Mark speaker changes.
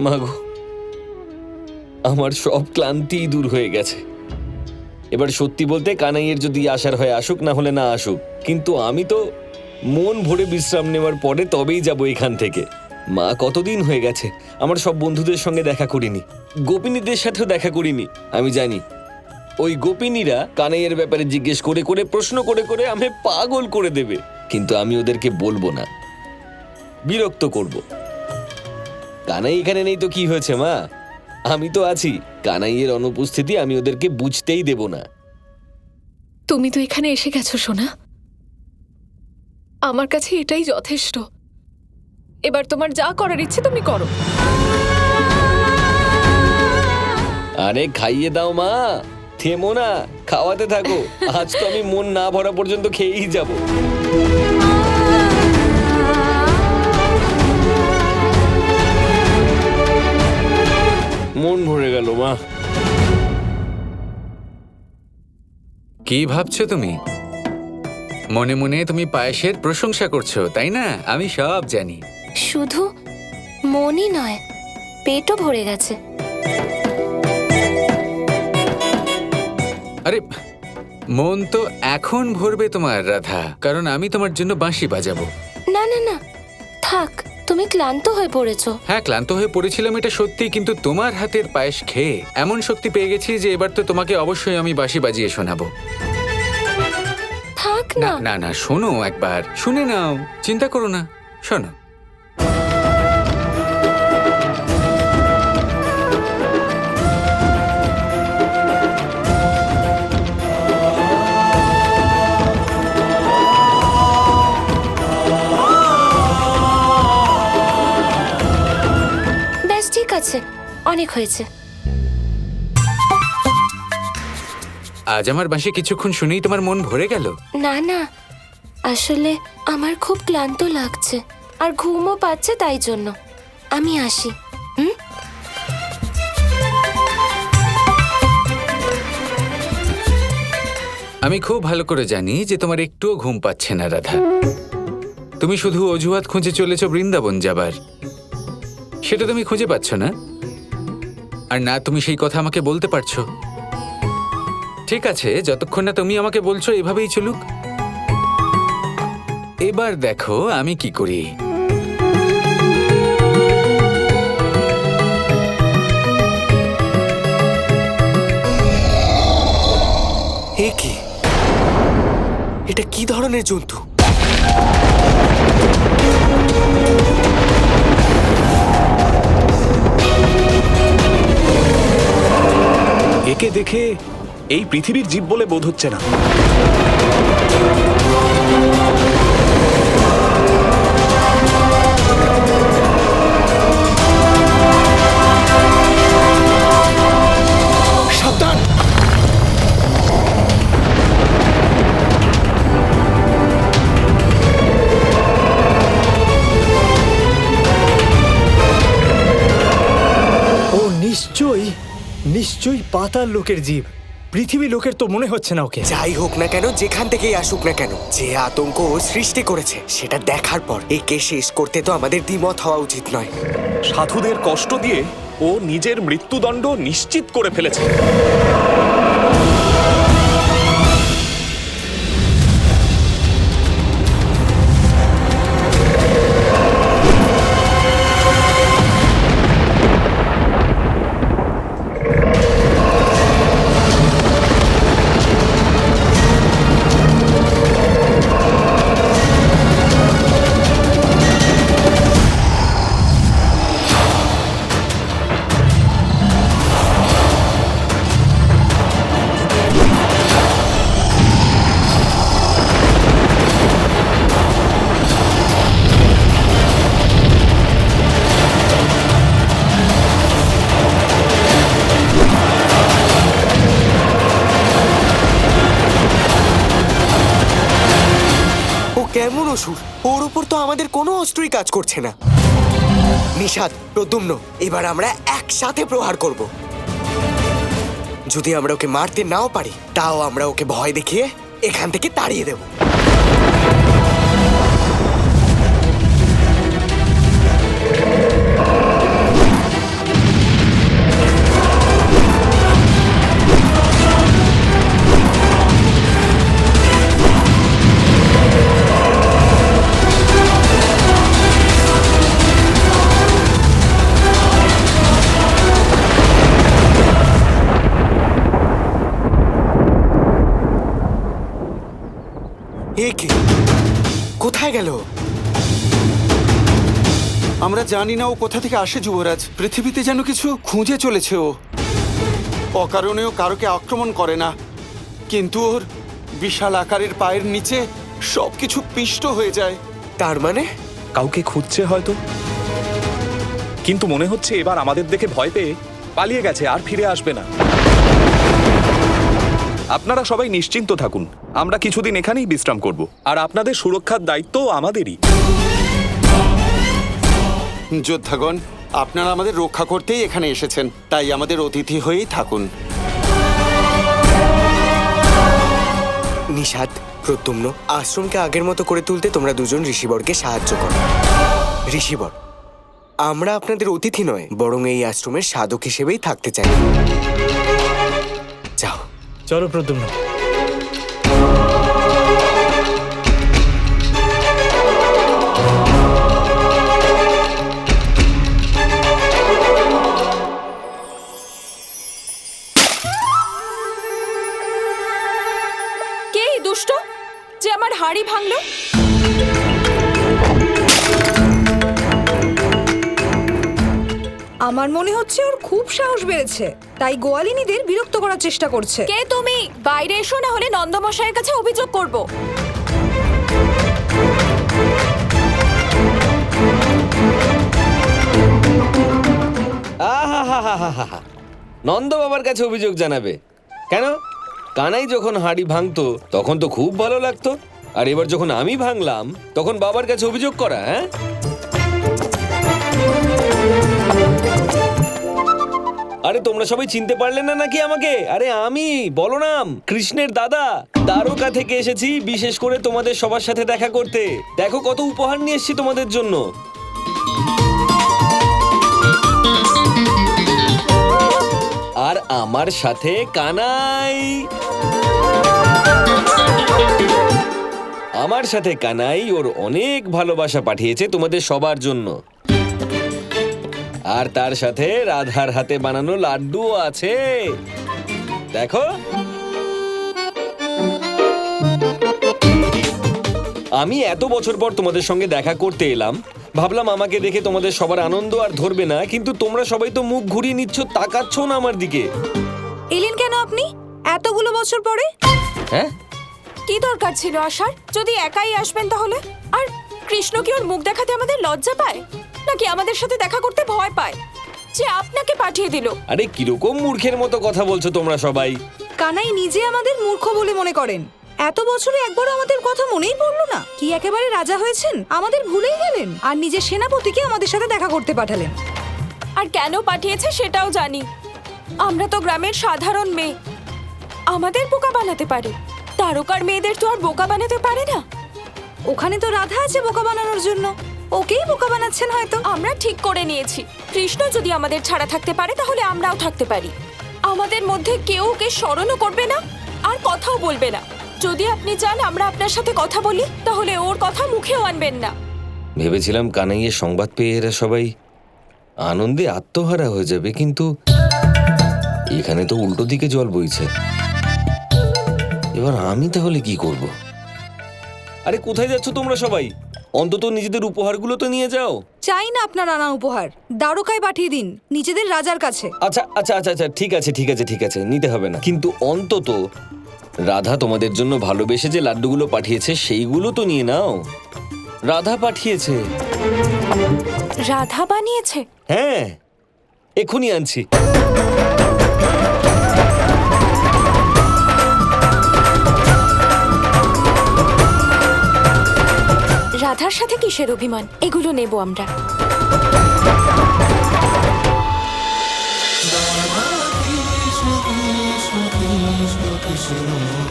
Speaker 1: মাগো, আমার সব ক্লান্তি দূর হয়ে গেছে। এবার সত্যি বলতে কানাইয়ের যদি আসার হয় আসুক, না হলে না আসুক, কিন্তু আমি তো মন ভরে বিশ্রাম নেওয়ার পরে তবেই যাব এখান থেকে। মা, কতদিন হয়ে গেছে আমার সব বন্ধুদের সঙ্গে দেখা করিনি, গোপিনীদের সাথেও দেখা করিনি। আমি জানি ওই গোপিনীরা কানাইয়ের ব্যাপারে জিজ্ঞেস করে করে, প্রশ্ন করে করে আমি পাগল করে দেবে, কিন্তু আমি ওদেরকে বলবো না, বিরক্ত করব। কানাই এখানে নেই তো কি হয়েছে মা, আমি তো আছি। কানাইয়ের অনুপস্থিতি আমি ওদেরকে বুঝতেই দেব না।
Speaker 2: তুমি তো এখানে এসে গেছো সোনা, আমার কাছে এটাই যথেষ্ট। এবার তোমার যা করার ইচ্ছে তুমি করো।
Speaker 1: আরে খাইয়ে দাও মা, থেমো না, খাওয়াতে থাকো। আজ তো আমি মন না ভরা পর্যন্ত খেয়েই যাব। মন ভরে গেল মা।
Speaker 3: কি ভাবছো তুমি? মনে মনে তুমি পায়েসের প্রশংসা করছো, তাই না? আমি সব জানি।
Speaker 4: শুধু মনই নয়, পেটও ভরে গেছে।
Speaker 3: আরে মন তো এখন ভরবে তোমার, রাধা, কারণ আমি তোমার জন্য বাঁশি বাজাবো।
Speaker 4: না না না, থাক, তুমি ক্লান্ত হয়ে পড়েছো।
Speaker 3: হ্যাঁ, ক্লান্ত হয়ে পড়েছিলাম এটা সত্যি, কিন্তু তোমার হাতের পায়েস খেয়ে এমন শক্তি পেয়ে গেছি যে এবার তো তোমাকে অবশ্যই আমি বাঁশি বাজিয়ে শোনাবো।
Speaker 4: থাক
Speaker 3: না
Speaker 4: না।
Speaker 3: না না, শোনো, একবার শুনে নাও, চিন্তা করো না, শোনো।
Speaker 4: ব্যাস, ঠিক আছে, অনেক হয়েছে।
Speaker 3: আজ আমার বাঁশি কিছুক্ষণ শুনেই তোমার মন ভরে গেল?
Speaker 4: না না, আসলে আমার খুব ক্লান্ত লাগছে আর ঘুমও পাচ্ছে, তাই জন্য আমি আসি।
Speaker 3: আমি খুব ভালো করে জানি যে তোমার একটুও ঘুম পাচ্ছে না, রাধা। তুমি শুধু অজুহাত খুঁজে চলেছো বৃন্দাবন যাবার, সেটা তুমি খুঁজে পাচ্ছ না, আর না তুমি সেই কথা আমাকে বলতে পারছো। ঠিক আছে, যতক্ষণ না তুমি আমাকে বলছো এভাবেই চলুক। এবার দেখো আমি কি করি।
Speaker 5: এ কি? এটা কি ধরনের জন্তু?
Speaker 6: একে দেখে এই পৃথিবীর জীব বলে বোধ হচ্ছে না। সাবধান!
Speaker 7: ও নিশ্চয়ই পাতাল লোকের জীব। পৃথিবী লোকের তো মনে হচ্ছে না ওকে।
Speaker 5: যাই হোক না কেন, যেখান থেকেই আসুক না কেন, যে আতঙ্ক ও সৃষ্টি করেছে সেটা দেখার পর একে শেষ করতে তো আমাদের দ্বিমত হওয়া উচিত নয়।
Speaker 6: সাধুদের কষ্ট দিয়ে ও নিজের মৃত্যুদণ্ড নিশ্চিত করে ফেলেছে।
Speaker 5: কেমন অসুর! ওর উপর তো আমাদের কোনো অস্ত্রই কাজ করছে না। নিষাদ, প্রদ্যুম্ন, এবার আমরা একসাথে প্রহার করব। যদি আমরা ওকে মারতে নাও পারি, তাও আমরা ওকে ভয় দেখিয়ে এখান থেকে তাড়িয়ে দেব। কে কোথায় গেল?
Speaker 8: আমরা জানি না ও কোথা থেকে আসে যুবরাজ। পৃথিবীতে যেন কিছু খুঁজে চলেছে ও। অকারণেও কারোকে আক্রমণ করে না, কিন্তু ওর বিশাল আকারের পায়ের নিচে সবকিছু পিষ্ট হয়ে যায়।
Speaker 5: তার মানে
Speaker 6: কাউকে খুঁজছে হয়তো, কিন্তু মনে হচ্ছে এবার আমাদের দেখে ভয় পেয়ে পালিয়ে গেছে, আর ফিরে আসবে না। আপনারা সবাই নিশ্চিন্ত থাকুন, আমরা কিছুদিন এখানেই বিশ্রাম করব, আর আপনাদের সুরক্ষার দায়িত্ব আমাদেরই।
Speaker 8: যোদ্ধাগণ, আপনারা আমাদের রক্ষা করতেই এখানে এসেছেন, তাই আমাদের অতিথি হয়েই থাকুন।
Speaker 5: নিষাদ, প্রদ্যুম্ন, আশ্রমকে আগের মতো করে তুলতে তোমরা দুজন ঋষিবরকে সাহায্য করো। ঋষিবর, আমরা আপনাদের অতিথি নয়, বরং এই আশ্রমের সাধক হিসেবেই থাকতে চাই। যাও।
Speaker 7: চলো প্রদ্যুম্ন।
Speaker 2: কে এই দুষ্ট যে আমার হাড়ি ভাঙলো?
Speaker 9: আমার মনে হচ্ছে ওর খুব সাহস বেড়েছে, তাই গোয়ালিনীদের বিরক্ত করার চেষ্টা করছে।
Speaker 2: কে তুমি? বাইরে এসো, না হলে নন্দমশাইয়ের কাছে অভিযোগ করব।
Speaker 1: আহা, নন্দ বাবার কাছে অভিযোগ জানাবে কেন? কানাই যখন হাঁড়ি ভাঙতো তখন তো খুব ভালো লাগতো, আর এবার যখন আমি ভাঙলাম তখন বাবার কাছে অভিযোগ করা? হ্যাঁ, আরে তোমরা সবাই চিনতে পারলে না নাকি আমাকে? আরে আমি বলরাম, কৃষ্ণের দাদা। দ্বারকা থেকে এসেছি বিশেষ করে তোমাদের সবার সাথে দেখা করতে। দেখো কত উপহার নিয়ে এসেছি তোমাদের জন্য। আর আমার সাথে কানাই। আমার সাথে কানাই ওর অনেক ভালোবাসা পাঠিয়েছে তোমাদের সবার জন্য। আর তার সাথে রাধার হাতে বানানো লাড্ডুও আছে, দেখো। আমি এত বছর পর তোমাদের সঙ্গে দেখা করতে এলাম, ভাবলাম আমাকে দেখে তোমাদের সবার আনন্দ আর ধরবে না, কিন্তু তোমরা সবাই তো মুখ ঘুরিয়ে নিচ্ছ, তাকাচ্ছ না আমার দিকে।
Speaker 9: এলেন কেন আপনি এতগুলো বছর পরে?
Speaker 1: হ্যাঁ,
Speaker 2: কি দরকার ছিল আসার? যদি একাই আসবেন তাহলে। আর কৃষ্ণ কি ওর মুখ দেখাতে আমাদের লজ্জা পায়, নাকি আমাদের সাথে দেখা করতে ভয় পায় যে আপনাকে পাঠিয়ে দিল?
Speaker 1: আরে কিরকম মূর্খের মতো কথা বলছো তোমরা সবাই।
Speaker 9: কানাই নিজে আমাদের মূর্খ বলে মনে করেন। এত বছরে একবারও আমাদের কথা মনেই পড়লো না। কি একেবারে রাজা হয়েছেন, আমাদের ভুলেই গেলেন, আর নিজের সেনাপতিকে আমাদের সাথে দেখা করতে পাঠালেন।
Speaker 2: আর কেন পাঠিয়েছে সেটাও জানি। আমরা তো গ্রামের সাধারণ মেয়ে, আমাদের বোকা বানাতে পারে, তারকার মেয়েদের তো আর বোকা বানাতে পারে না।
Speaker 9: ওখানে তো রাধা আছে বোকা বানানোর জন্য, ওকেই বোকা বানাচ্ছেন হয়তো।
Speaker 2: আমরা ঠিক করে নিয়েছি, কৃষ্ণ যদি আমাদের ছাড়া থাকতে পারে তাহলে আমরাও থাকতে পারি। আমাদের মধ্যে কেউ ওকে স্মরণও করবে না আর কথাও বলবে না। যদি আপনি চান আমরা আপনার সাথে কথা বলি, তাহলে ওর কথা মুখেও আনবেন না।
Speaker 1: ভেবেছিলাম কানাইয়ের সংবাদ পেয়ে এরা সবাই আনন্দে আত্মহারা হয়ে যাবে, কিন্তু এখানে তো উল্টো দিকে জল বইছে। এবার আমি তাহলে কি করব? আরে কোথায় যাচ্ছ তোমরা সবাই? অন্তত নিজেদের উপহারগুলো তো নিয়ে যাও।
Speaker 9: চাই না আপনার আনা উপহার, দ্বারকায় পাঠিয়ে দিন নিজেদের রাজার কাছে।
Speaker 1: আচ্ছা আচ্ছা আচ্ছা আচ্ছা, ঠিক আছে ঠিক আছে ঠিক আছে, নিতে হবে না, কিন্তু অন্তত রাধা তোমাদের জন্য ভালোবেসে যে লাড্ডুগুলো পাঠিয়েছে সেইগুলো তো নিয়ে নাও। রাধা পাঠিয়েছে।
Speaker 2: রাধা বানিয়েছে?
Speaker 1: হ্যাঁ, এক্ষুনি আনছি।
Speaker 2: রাধার সাথে কিসের অভিমান? এগুলো নেব আমরা।
Speaker 10: কৃষ্ণ কৃষ্ণ কৃষ্ণ কৃষ্ণ